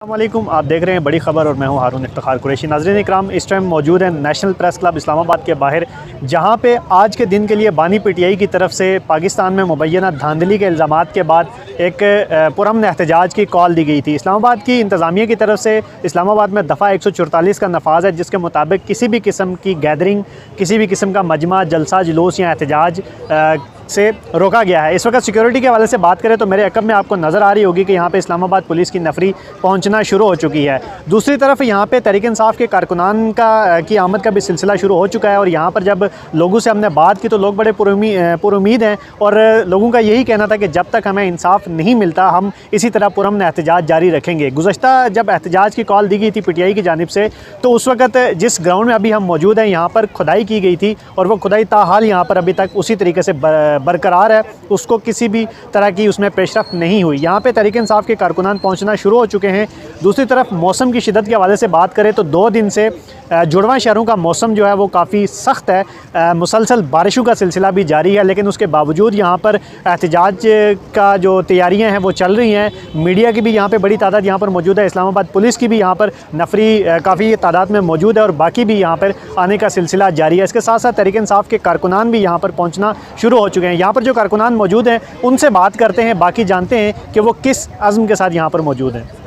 अस्सलामुअलैकुम, आप देख रहे हैं बड़ी खबर और मैं हूं हारून इफ्तिखार कुरैशी। नाज़रीन इकराम, इस टाइम मौजूद है नेशनल प्रेस क्लब इस्लामाबाद के बाहर, जहां पे आज के दिन के लिए बानी पीटीआई की तरफ से पाकिस्तान में मुबैना धांधली के इल्ज़ामात के बाद एक पुरअमन एहतजाज की कॉल दी गई थी। इस्लामाबाद की इंतज़ामिया की तरफ से इस्लामाबाद में दफ़ा 144 का नफाज है, जिसके मुताबिक किसी भी किस्म की गैदरिंग, किसी भी किस्म का मजमा, जलसा, जुलूस या एहतजाज से रोका गया है। इस वक्त सिक्योरिटी के हवाले से बात करें तो मेरे अकब में आपको नज़र आ रही होगी कि यहाँ पे इस्लामाबाद पुलिस की नफरी पहुँचना शुरू हो चुकी है। दूसरी तरफ यहाँ पे तहरीक इंसाफ के कारकुनान की आमद का भी सिलसिला शुरू हो चुका है और यहाँ पर जब लोगों से हमने बात की तो लोग बड़े पुरुमीद हैं और लोगों का यही कहना था कि जब तक हमें इंसाफ नहीं मिलता हम इसी तरह पुरअमन एहतजाज जारी रखेंगे। गुज़श्ता जब एहतजाज की कॉल दी गई थी पीटीआई की जानिब से, तो उस वक्त जिस ग्राउंड में अभी हम मौजूद हैं यहाँ पर खुदाई की गई थी और वो खुदाई ताहाल यहाँ पर अभी तक उसी तरीके से बरकरार है, उसको किसी भी तरह की उसमें पेशरफ्त नहीं हुई। यहाँ पे तहरीक इंसाफ के कारकुनान पहुँचना शुरू हो चुके हैं। दूसरी तरफ मौसम की शिद्दत के हवाले से बात करें तो 2 दिन से जुड़वा शहरों का मौसम जो है वो काफ़ी सख्त है। मुसलसल बारिशों का सिलसिला भी जारी है, लेकिन उसके बावजूद यहाँ पर एहतजाज का जो तैयारियाँ हैं वो चल रही हैं। मीडिया की भी यहाँ पे बड़ी तादाद यहाँ पर मौजूद है। इस्लामाबाद पुलिस की भी यहाँ पर नफरी काफ़ी तादाद में मौजूद है और बाकी भी यहाँ पर आने का सिलसिला जारी है। इसके साथ साथ तहरीक इंसाफ के कारकुनान भी यहाँ पर पहुँचना शुरू हो चुके हैं। यहाँ पर जो कारकुनान मौजूद हैं उनसे बात करते हैं, बाकी जानते हैं कि वो किस अज़्म के साथ यहाँ पर मौजूद हैं।